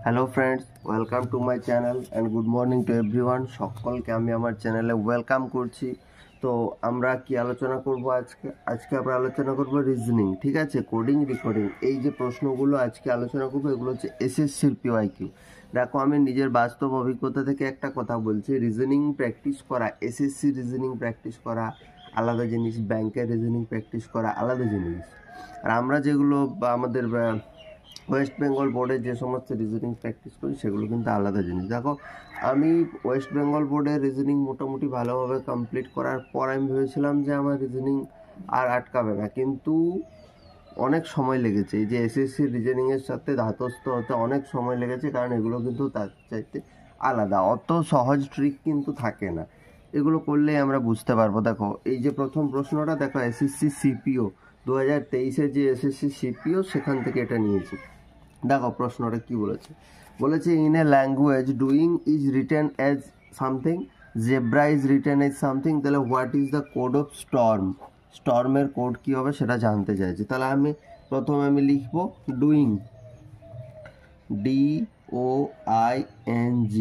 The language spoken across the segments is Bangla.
Hello friends, welcome to my channel and good morning to everyone. সকলকে আমি আমার চ্যানেলে ওয়েলকাম করছি। তো আমরা কি আলোচনা করব আজকে আমরা আলোচনা করব রিজনিং, ঠিক আছে, কোডিং রেকর্ডিং। এই যে প্রশ্নগুলো আজকে আলোচনা করবো এগুলো হচ্ছে এসএসসির পিওয়াইকিউ। দেখো, আমি নিজের বাস্তব অভিজ্ঞতা থেকে একটা কথা বলছি, রিজনিং প্র্যাকটিস করা, এসএসসি রিজনিং প্র্যাকটিস করা আলাদা জিনিস, ব্যাংকের রিজনিং প্র্যাকটিস করা আলাদা জিনিস। আর আমরা যেগুলো বা আমাদের ওয়েস্ট বেঙ্গল বোর্ডে যে সমস্ত রিজনিং প্র্যাকটিস করি সেগুলো কিন্তু আলাদা জিনিস। দেখো, আমি ওয়েস্ট বেঙ্গল বোর্ডের রিজনিং মোটামুটি ভালোভাবে কমপ্লিট করার পর আমি ভেবেছিলাম যে আমার রিজনিং আর আটকাবে না, কিন্তু অনেক সময় লেগেছে। এই যে এসএসসি রিজনিংয়ের সাথে ধাতস্থ হতে অনেক সময় লেগেছে, কারণ এগুলো কিন্তু তার চাইতে আলাদা, অত সহজ ট্রিক কিন্তু থাকে না। এগুলো করলেই আমরা বুঝতে পারবো। দেখো, এই যে প্রথম প্রশ্নটা দেখো, এসএসসি সিপিও 2023-এর যে এসএসসি সিপিও সেখান থেকে এটা নিয়েছি। দেখো প্রশ্নটা কি বলেছে, in a language doing is written as something, zebra is written age something, তাহলে what is the code of Sturm? স্টর্মের code কি হবে সেটা জানতে চাইছি। তাহলে প্রথমে আমি লিখবো ডুইং, DOING,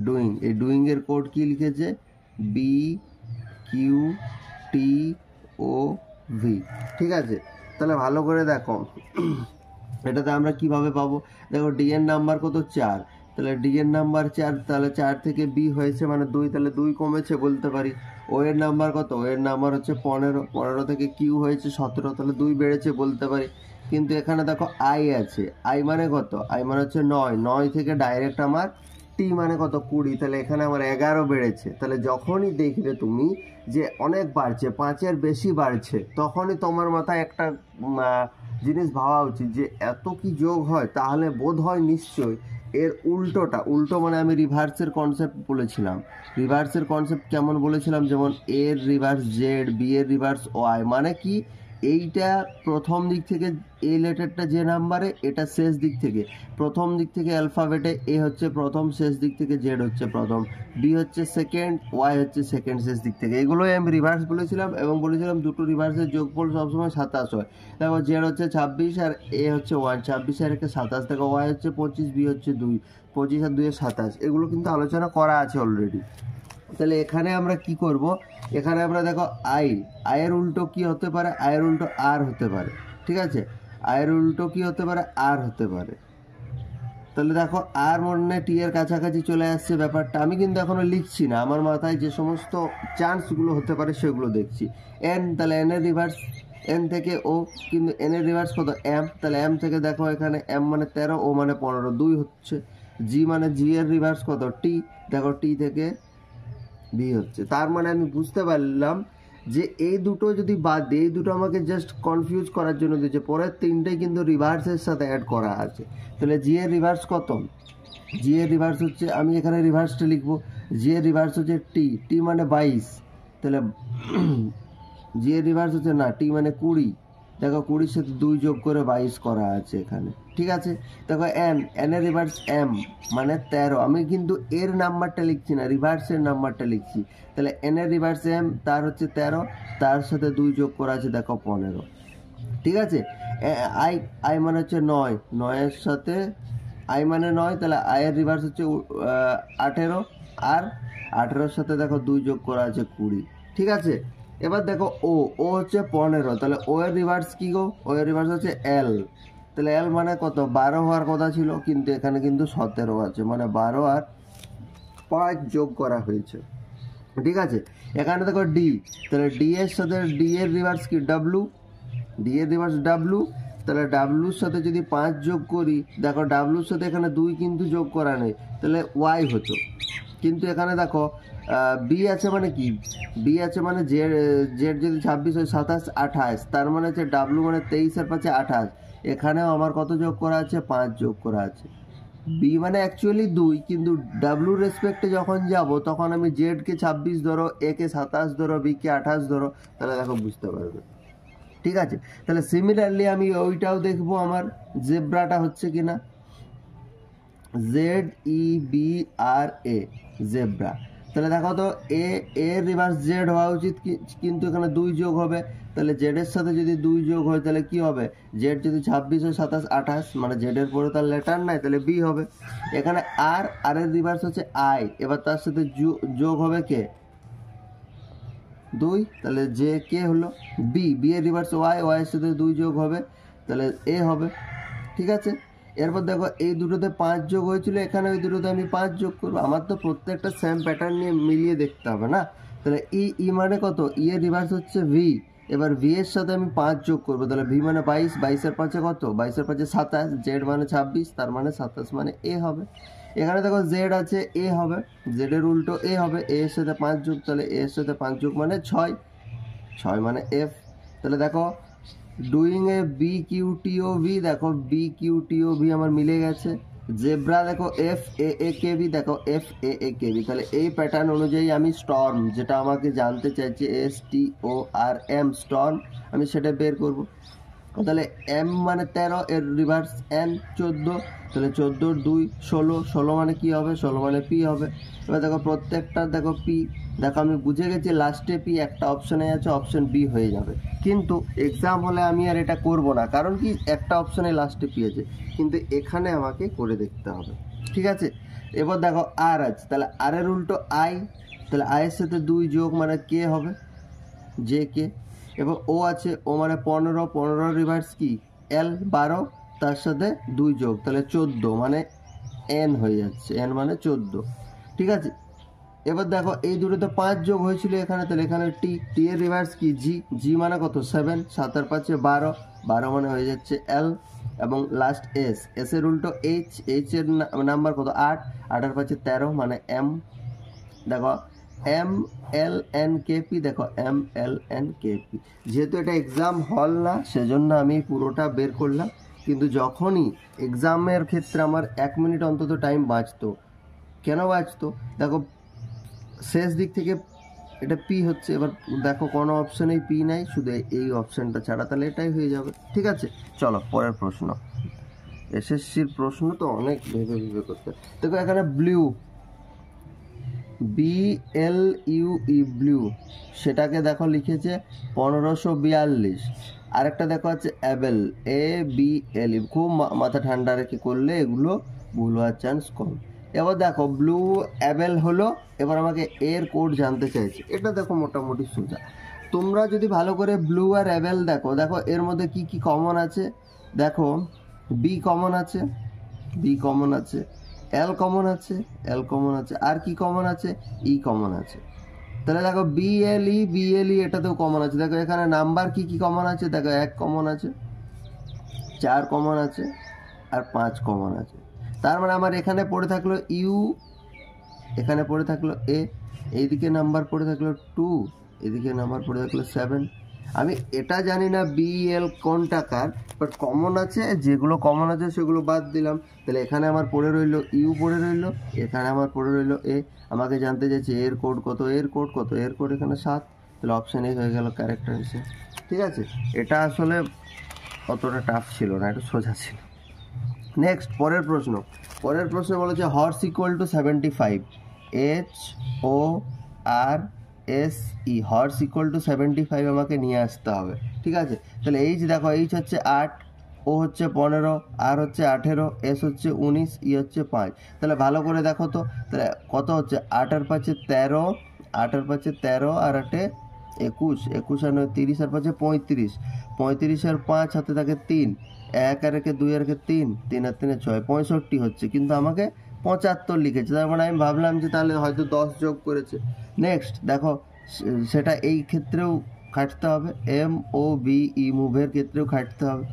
ডুইং। এই ডুইং এর কোড কি লিখেছে? BQTOV, ঠিক আছে। তাহলে ভালো করে দেখো, এটাতে আমরা কিভাবে পাবো? দেখো, ডি এর নাম্বার কত? 4। তাহলে ডি এর নাম্বার 4, তাহলে 4 থেকে বি হয়েছে মানে 2, তাহলে 2 কমেছে বলতে পারি। ও এর নাম্বার কত? ও এর নাম্বার হচ্ছে 15, 15 থেকে কিউ হয়েছে 17, তাহলে 2 বেড়েছে বলতে পারি। কিন্তু এখানে দেখো আই আছে, আই মানে কত? আই মানে হচ্ছে 9, 9 থেকে ডাইরেক্ট আমার টি মানে কত? 20, তাহলে এখানে আমার 11 বেড়েছে। তাহলে যখনই দেখবে তুমি যে অনেক বাড়ছে, 5-এর বেশি বাড়ছে, তখনই তোমার মাথায় একটা জিনিস ভাবা উচিত যে এত কি যোগ হয়, তাহলে বোধ হয় নিশ্চয়ই এর উল্টোটা। উল্টো মানে আমি রিভার্সের কনসেপ্ট বলেছিলাম। রিভার্সের কনসেপ্ট কেমন বলেছিলাম? যেমন এর রিভার্স জেড, বি এর রিভার্স ওয়াই, মানে কি এইটা প্রথম দিক থেকে এ লেটারটা যে নাম্বারে, এটা শেষ দিক থেকে, প্রথম দিক থেকে অ্যালফাবেটে এ হচ্ছে প্রথম, শেষ দিক থেকে জেড হচ্ছে প্রথম, বি হচ্ছে সেকেন্ড, ওয়াই হচ্ছে সেকেন্ড, শেষ দিক থেকে। এগুলোই আমি রিভার্স বলেছিলাম, এবং বলেছিলাম দুটো রিভার্সের যোগফল সবসময় 27 হয়। দেখো, জেড হচ্ছে 26 আর এ হচ্ছে 1, 26 আর 1 27, দেখো ওয়াই হচ্ছে 25, বি হচ্ছে 2, 25 আর 2 27। এগুলো কিন্তু আলোচনা করা আছে অলরেডি। তাহলে এখানে আমরা কি করব? এখানে আমরা দেখো আয়ের উল্টো কি হতে পারে? আয়ের উল্টো আর হতে পারে, ঠিক আছে। আয়ের উল্টো কি হতে পারে? আর হতে পারে। তাহলে দেখো, আর মনে টি এর কাছাকাছি চলে আসছে ব্যাপারটা। আমি কিন্তু এখনো লিখছি না, আমার মাথায় যে সমস্ত চান্সগুলো হতে পারে সেগুলো দেখছি। এন, তাহলে এন এর রিভার্স, এন থেকে ও, কিন্তু এন এর রিভার্স কত? এম, তাহলে এম থেকে দেখো এখানে এম মানে 13, ও মানে 15, 2 হচ্ছে। জি মানে জি এর রিভার্স কত? টি, দেখো টি থেকে বি হচ্ছে। তার মানে আমি বুঝতে পারলাম যে এই দুটো যদি বাদ দিই, এই দুটো আমাকে জাস্ট কনফিউজ করার জন্য দিয়েছে, পরের তিনটেই কিন্তু রিভার্সের সাথে অ্যাড করা আছে। তাহলে জি এর রিভার্স কত? জি এর রিভার্স হচ্ছে, আমি এখানে রিভার্সটা লিখবো, জি এর রিভার্স হচ্ছে টি, টি মানে 22, তাহলে জি এর রিভার্স হচ্ছে না, টি মানে 20, দেখো 20-র সাথে 2 যোগ করে 22 করা আছে এখানে, ঠিক আছে। দেখো এন, এন এর রিভার্স এম মানে 13, আমি কিন্তু এর নাম্বারটা লিখছি না, রিভার্সের নাম্বারটা লিখছি। তাহলে এন এর রিভার্স এম, তার হচ্ছে 13, তার সাথে 2 যোগ করা আছে দেখো 15, ঠিক আছে। আই, আই মানে হচ্ছে 9, 9-এর সাথে আই মানে 9, তাহলে আয়ের রিভার্স হচ্ছে 18, আর 18-র সাথে দেখো 2 যোগ করা আছে 20, ঠিক আছে। এবার দেখো ও হচ্ছে 15, তাহলে ও এর রিভার্স কি গো? ও এর রিভার্স হচ্ছে এল, তাহলে এল মানে কত? 12 হওয়ার কথা ছিল, কিন্তু এখানে কিন্তু 17 আছে, মানে 12 আর 5 যোগ করা হয়েছে, ঠিক আছে। এখানে দেখো ডি, তাহলে ডি এর সাথে ডি এর রিভার্স কি? ডাব্লু, ডি এর রিভার্স ডাব্লু, তাহলে ডাব্লুর সাথে যদি 5 যোগ করি, দেখো ডাব্লুর সাথে এখানে 2 কিন্তু যোগ করা নেই, তাহলে ওয়াই হতো। কিন্তু এখানে দেখো বি আছে মানে কি? বি আছে মানে জেড, জেড যদি 26 হয়, 27, 28, তার মানে হচ্ছে ডাব্লু মানে 23 আর 5 28, এখানেও আমার কত যোগ করা আছে? 5 যোগ করা আছে। বি মানে অ্যাকচুয়ালি 2, কিন্তু ডাব্লুর রেসপেক্টে যখন যাব তখন আমি জেডকে 26 ধরো, এ কে 27 ধরো, বি কে 28 ধরো, তাহলে দেখো বুঝতে পারবে, ঠিক আছে। তাহলে সিমিলারলি আমি ওইটাও দেখবো আমার জেব্রাটা হচ্ছে কিনা, ZEBRA, জেব্রা। তাহলে দেখো তো এ এর রিভার্স জেড হওয়া উচিত, কিন্তু এখানে 2 যোগ হবে। তাহলে জেড এর সাথে যদি 2 যোগ হয় তাহলে কি হবে? জেড যদি 26 হয় 27 28, মানে জেড এর পরে তার লেটার নাই, তাহলে বি হবে। এখানে আর এর রিভার্স হচ্ছে আই, এবার তার সাথে যোগ হবে কে? 2, তাহলে জে কে হলো বি, বি এর রিভার্স ওয়াই, ওয়াই এর সাথে 2 যোগ হবে, তাহলে এ হবে। ঠিক আছে, এরপর দেখো এই দুটোতে 5 যোগ হয়েছিল, এখানে ওই দুটোতে আমি 5 যোগ করবো। আমার তো প্রত্যেকটা সেম প্যাটার্ন নিয়ে মিলিয়ে দেখতে হবে না। তাহলে ই মানে কত? ই এর রিভার্স হচ্ছে ভি, এবার ভি এর সাথে আমি 5 যোগ করবো, তাহলে ভি মানে 22, 22 এর 5-এ কত? 22 এর 5-এ 27, জেড মানে 26, তার মানে 27 মানে এ হবে। এখানে দেখো জেড আছে, এ হবে, জেড এর উল্টো এ হবে, এ এর সাথে 5 যোগ, তাহলে এ এর সাথে 5 যোগ মানে 6, 6 মানে এফ। তাহলে দেখো doing A B Q T O V, দেখো B Q T O V আমার মিলে গেছে। জেব্রা দেখো এফ এ কে ভি, দেখো এফ এ কে ভি। তাহলে এই প্যাটার্ন অনুযায়ী আমি স্টর্ম, যেটা আমাকে জানতে চাইছে STORM স্টর্ম, আমি সেটা বের করব। তাহলে এম মানে 13, এর রিভার্স এন 14, তাহলে 14 2 16, 16 মানে কি হবে? 16 মানে পি হবে। এবার দেখো প্রত্যেকটা দেখো পি, দেখো আমি বুঝে গেছি লাস্টে পি একটা অপশনে আছে, অপশন বি হয়ে যাবে। কিন্তু এক্সাম হলে আমি আর এটা করব না, কারণ কি একটা অপশনে লাস্টে পি আছে, কিন্তু এখানে আমাকে করে দেখতে হবে। ঠিক আছে, এবার দেখো আর আছে, তাহলে আর এর উল্টো আই, তাহলে আই এর সাথে 2 যোগ মানে কে হবে? J K. এবং ও আছে, ও মানে 15, 15 রিভার্স কি? এল 12, তার সাথে 2 যোগ, তাহলে 14 মানে এন হয়ে যাচ্ছে, এন মানে 14। ঠিক আছে, এবার দেখো এই দুটোতে 5 যোগ হয়েছিল এখানে, তাহলে এখানে টি, টি এর রিভার্স কি? জি, জি মানে কত? 7, 7 এর 5-এ 12, 12 মানে হয়ে যাচ্ছে এল, এবং লাস্ট এস, এস এর উল্টো এইচ, এইচ এর নাম্বার কত? 8, 8 এর 5-এ 13 মানে এম। দেখো M L N K P, দেখো M L N K P. যেহেতু এটা এক্সাম হল না, সেজন্য আমি পুরোটা বের করলাম, কিন্তু যখনই এক্সামের ক্ষেত্রে আমার 1 মিনিট অন্তত টাইম বাঁচতো। কেন বাঁচতো? দেখো শেষ দিক থেকে এটা পি হচ্ছে, এবার দেখো কোনো অপশানেই পি নাই, শুধু এই অপশানটা ছাড়া, তাহলে এটাই হয়ে যাবে। ঠিক আছে, চলো পরের প্রশ্ন। এসএসসির প্রশ্ন তো অনেক ভেবে ভেবে করতে। দেখো এখানে ব্লু, BLUE ব্লু, সেটাকে দেখো লিখেছে 1542। আরেকটা দেখো আছে অ্যাবেল, ABLE। খুব মাথা ঠান্ডা রেখে করলে এগুলো ভুল হওয়ার চান্স কম। এবার দেখো ব্লু অ্যাবেল হলো, এবার আমাকে এর কোড জানতে চাইছে। এটা দেখো মোটামুটি সোজা। তোমরা যদি ভালো করে ব্লু আর অ্যাবেল দেখো, দেখো এর মধ্যে কি কি কমন আছে। দেখো বি কমন আছে, বি কমন আছে, এল কমন আছে, এল কমন আছে, আর কি কমন আছে? ই কমন আছে। তাহলে দেখো বিএলই এটাতেও কমন আছে। দেখো এখানে নাম্বার কি কি কমন আছে, দেখো 1 কমন আছে, 4 কমন আছে, আর 5 কমন আছে। তার মানে আমার এখানে পড়ে থাকলো ইউ, এখানে পড়ে থাকলো এ, এইদিকে নাম্বার পড়ে থাকলো 2, এদিকে নাম্বার পড়ে থাকলো 7। আমি এটা জানি না বিএল কোনটা কার, বাট কমন আছে, যেগুলো কমন আছে সেগুলো বাদ দিলাম। তাহলে এখানে আমার পড়ে রইলো ইউ, পড়ে রইলো, এখানে আমার পড়ে রইলো এ। আমাকে জানতে চাইছে এর কোড কত, এর কোড কত, এর কোড এখানে 7, তাহলে অপশান এ হয়ে গেল কারেক্ট অ্যান্সার। ঠিক আছে, এটা আসলে অতটা টাফ ছিল না, একটু সোজা ছিল। নেক্সট পরের প্রশ্ন। পরের প্রশ্ন বলেছে horse equal to 75, HORSE, horse equal to 75 আমাকে নিয়ে আসতে হবে। ঠিক আছে, তাহলে এইচ দেখো, এইচ হচ্ছে 8, ও হচ্ছে 15, আর হচ্ছে 18, এস হচ্ছে 19, ই হচ্ছে 5। তাহলে ভালো করে দেখো তো, তাহলে কত হচ্ছে? 8 আর 5-এ 13, 8 আর 5-এ 13, আর 8-এ 21, 21 আর 9 30, আর 5-এ 35, 35 আর 5 হাতে থাকে 3, 1 আর 1-এ 2 আর 1-এ 3, 3 আর 3-এ 6, 65 হচ্ছে, কিন্তু আমাকে 75 লিখেছে। তার মানে আমি ভাবলাম যে তাহলে হয়তো 10 যোগ করেছে। নেক্সট দেখো, সেটা এই ক্ষেত্রেও খাটতে হবে, MOVE মুভের ক্ষেত্রেও খাটতে হবে।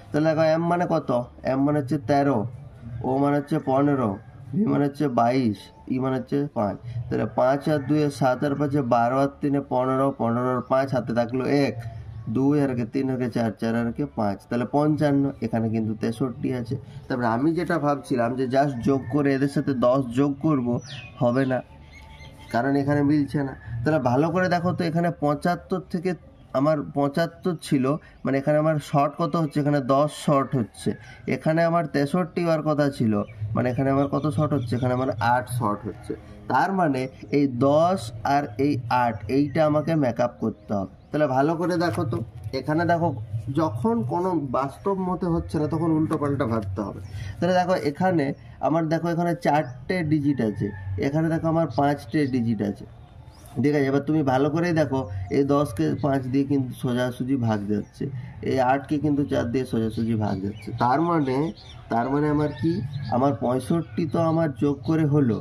তাহলে দেখো এম মানে কত? এম মানে হচ্ছে 13, ও মানে হচ্ছে 15, ভি মানে হচ্ছে 22, ই মানে হচ্ছে 5। তাহলে 5 আর 2 7 আর 5 12 আর 3 15, 15 আর 5 হাতে থাকলো 1, 2 আর 3 আর 4, 4 আর 5, তাহলে 55। এখানে কিন্তু 63 আছে। তারপরে আমি যেটা ভাবছিলাম যে জাস্ট যোগ করে এদের সাথে 10 যোগ করব, হবে না, কারণ এখানে মিলছে না। তাহলে ভালো করে দেখো তো, এখানে 75 থেকে আমার 75 ছিল, মানে এখানে আমার শর্ট কত হচ্ছে, এখানে 10 শর্ট হচ্ছে। এখানে আমার 63 হওয়ার কথা ছিল, মানে এখানে আমার কত শর্ট হচ্ছে, এখানে আমার 8 শর্ট হচ্ছে। তার মানে এই 10 আর এই 8 এইটা আমাকে মেকআপ করতে হবে। তাহলে ভালো করে দেখো তো, এখানে দেখো যখন কোনো বাস্তব মতে হচ্ছে না তখন উল্টো পাল্টা ভাবতে হবে। তাহলে দেখো এখানে আমার, দেখো এখানে 4টে ডিজিট আছে, এখানে দেখো আমার 5টে ডিজিট আছে, ঠিক আছে। এবার তুমি ভালো করেই দেখো, এই 10কে 5 দিয়ে কিন্তু সোজাসুজি ভাগ যাচ্ছে, এই 8কে কিন্তু 4 দিয়ে সোজাসুজি ভাগ যাচ্ছে। তার মানে আমার কি, আমার 65 তো আমার যোগ করে হলো,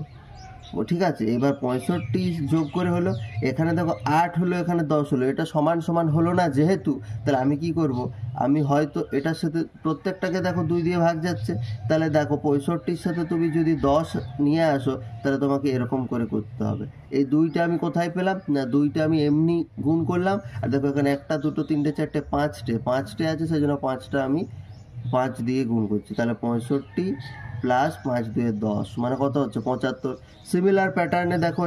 ও ঠিক আছে। এবার 65 যোগ করে হলো, এখানে দেখো 8 হলো, এখানে 10 হলো, এটা সমান সমান হলো না যেহেতু, তাহলে আমি কি করব, আমি হয়তো এটার সাথে প্রত্যেকটাকে দেখো 2 দিয়ে ভাগ যাচ্ছে, তাহলে দেখো 65-র সাথে তুমি যদি 10 নিয়ে আসো তাহলে তোমাকে এরকম করে করতে হবে। এই 2টা আমি কোথায় পেলাম না, 2টা আমি এমনি গুণ করলাম, আর দেখো এখানে 1 2 3 4 5টে আছে, সেই জন্য 5টা আমি 5 দিয়ে গুণ করছি। তাহলে 65 প্লাস 5 2 10 মানে কত হচ্ছে 75। সিমিলার প্যাটার্নে দেখো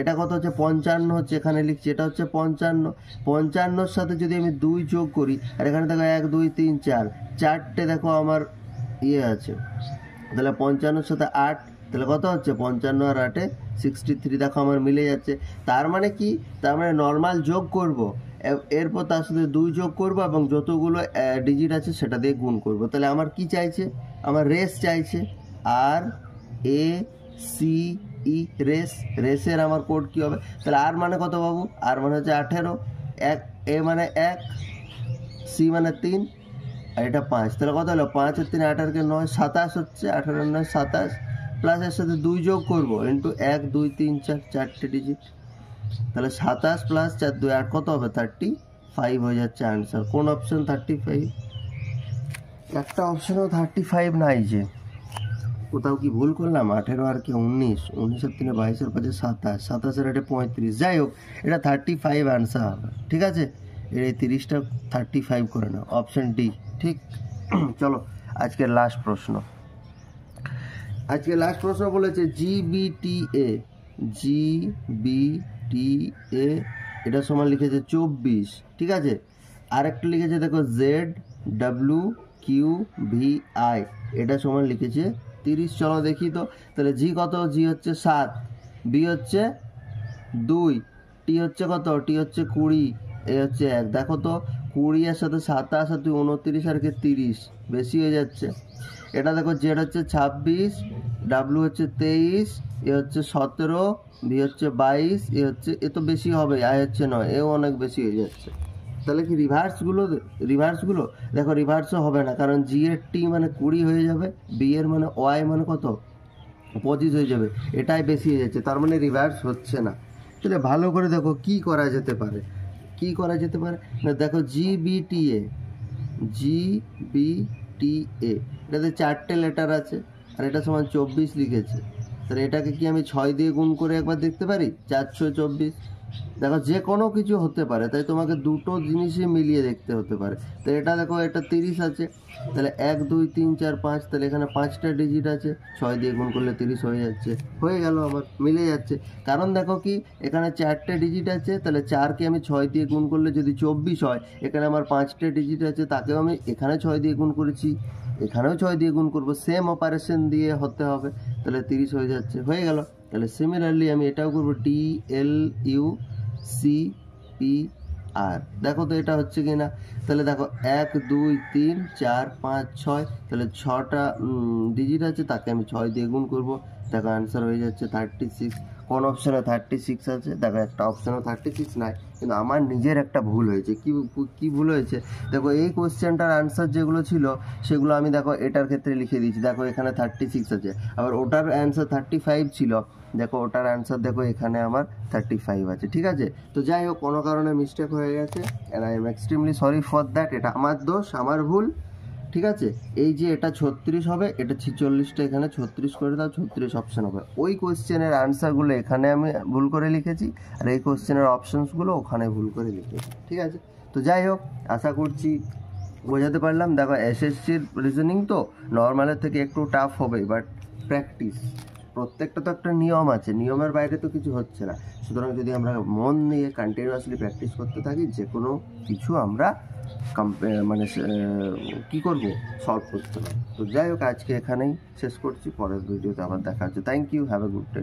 এটা কত হচ্ছে 55 হচ্ছে, এখানে লিখছি এটা হচ্ছে 55 সাথে যদি আমি 2 যোগ করি, আর এখানে দেখো 1 2 3 4 4টে দেখো আমার আছে, তাহলে 55 সাথে 8, তাহলে কত হচ্ছে 55 আর 8-এ 63, দেখো আমার মিলে যাচ্ছে। তার মানে কি, তার মানে নর্মাল যোগ করব, এরপর তার সাথে 2 যোগ করব এবং যতগুলো ডিজিট আছে সেটা দিয়ে গুণ করব। তাহলে আমার কি চাইছে, আমার রেস চাইছে, আর এ সি ই রেসের আমার কোড কি হবে, তাহলে আর মানে কত বাবু, আর মানে হচ্ছে 18, এ মানে 1, সি মানে 3, আর এটা 5, তাহলে কত হলো 5 আর 3 8 আর 9 27 হচ্ছে, 18 আর 9 27, প্লাস এর সাথে 2 যোগ করবো ইন্টু 1 2 3 4 4টে ডিজিট, তাহলে 27 প্লাস 4 2 8 কত হবে 35 হয়ে যাচ্ছে আনসার। কোন অপশন 35? একটা অপশনও 35 নাই, যে কোথাও কি ভুল করলাম? 18 আর কি 19, 19 আর 3 22 আর 5 27, 27 আর 8 35, যাই হোক এটা 35 আনসার হবে, ঠিক আছে। এই 30টা 35 করে নাও, অপশন ডি ঠিক। চলো আজকের লাস্ট প্রশ্ন, বলেছে জিবিটিএ এটা সমান লিখেছে 24, ঠিক আছে। আরেকটা লিখেছে দেখো ZWQVI এটা সমান লিখেছে 30। চলো দেখি তো, তাহলে জি কত, জি হচ্ছে 7, বি হচ্ছে 2, টি হচ্ছে কত, টি হচ্ছে 20, এ হচ্ছে 1। দেখো তো 20 এর সাথে 27 আর 29 আর 30 বেশি হয়ে যাচ্ছে। এটা দেখো জেড হচ্ছে 26, ডাব্লিউ হচ্ছে 23, এ হচ্ছে 17, বি হচ্ছে 22, এ তো বেশি হবে, আই হচ্ছে 9, এও অনেক বেশি হয়ে যাচ্ছে। তাহলে কি রিভার্সগুলো দেখো, রিভার্সও হবে না, কারণ জি এর টি মানে 20 হয়ে যাবে, বি এর মানে ওয়াই মানে কত 25 হয়ে যাবে, এটাই বেশি হয়ে যাচ্ছে, তার মানে রিভার্স হচ্ছে না। তাহলে ভালো করে দেখো কি করা যেতে পারে না, দেখো জিবিটিএ এটাতে 4টে লেটার আছে, আর এটা সমান 24 লিখেছে, তাহলে এটাকে কি আমি 6 দিয়ে গুণ করে একবার দেখতে পারি, 4 6 24। দেখো যে কোনো কিছু হতে পারে, তাই তোমাকে দুটো জিনিসই মিলিয়ে দেখতে হতে পারে। তো এটা দেখো এটা 30 আছে, তাহলে 1 2 3 4 5, তাহলে এখানে 5টা ডিজিট আছে, 6 দিয়ে গুণ করলে 30 হয়ে যাচ্ছে, হয়ে গেল আমার মিলে যাচ্ছে। কারণ দেখো কি এখানে 4টে ডিজিট আছে, তাহলে 4কে আমি 6 দিয়ে গুণ করলে যদি 24 হয়, এখানে আমার 5টে ডিজিট আছে, তাকেও আমি এখানে 6 দিয়ে গুণ করেছি, এখানেও 6 দিয়ে গুণ করবো, সেম অপারেশন দিয়ে হতে হবে, তাহলে 30 হয়ে যাচ্ছে, হয়ে গেল। তাহলে সিমিলারলি আমি এটাও করবো, DLUCPR, দেখো তো এটা হচ্ছে কি না। তাহলে দেখো 1 2 3 4 5 6, তাহলে 6টা ডিজিট আছে, তাকে আমি 6 দিয়ে গুণ করবো, দেখো আনসার হয়ে যাচ্ছে 36। কোন অপশনে 36 আছে? দেখো একটা অপশনে 36 নাই, কিন্তু আমার নিজের একটা ভুল হয়েছে। কি ভুল হয়েছে? দেখো এই কোশ্চেনটার আনসার যেগুলো ছিল সেগুলো আমি দেখো এটার ক্ষেত্রে লিখে দিয়েছি, দেখো এখানে 36 আছে, আবার ওটার অ্যান্সার 35 ছিল, দেখো ওটার অ্যান্সার দেখো এখানে আমার 35 আছে, ঠিক আছে। তো যাই হোক কোনো কারণে মিস্টেক হয়ে গেছে, and I am extremely sorry for that, এটা আমার দোষ, আমার ভুল, ঠিক আছে। এই যে এটা 36 হবে, এটা 46টা এখানে 36 করে দাও, 36 অপশন হবে। ওই কোশ্চেনের আনসারগুলো এখানে আমি ভুল করে লিখেছি, আর এই কোশ্চেনের অপশনসগুলো ওখানে ভুল করে লিখেছি, ঠিক আছে। তো যাই হোক আশা করছি বোঝাতে পারলাম। দেখো এসএসসির রিজনিং তো নর্মালের থেকে একটু টাফ হবে, বাট প্র্যাকটিস প্রত্যেকটা তো একটা নিয়ম আছে, নিয়মের বাইরে তো কিছু হচ্ছে না। সুতরাং যদি আমরা মন দিয়ে কন্টিনিউয়াসলি প্র্যাকটিস করতে থাকি, যে কোনো কিছু আমরা মানে কি করব, সলভ করতে পারবো। তো যাই হোক, আজকে এখানেই শেষ করছি, পরের ভিডিওতে আবার দেখা হচ্ছে। Thank you, have a good day.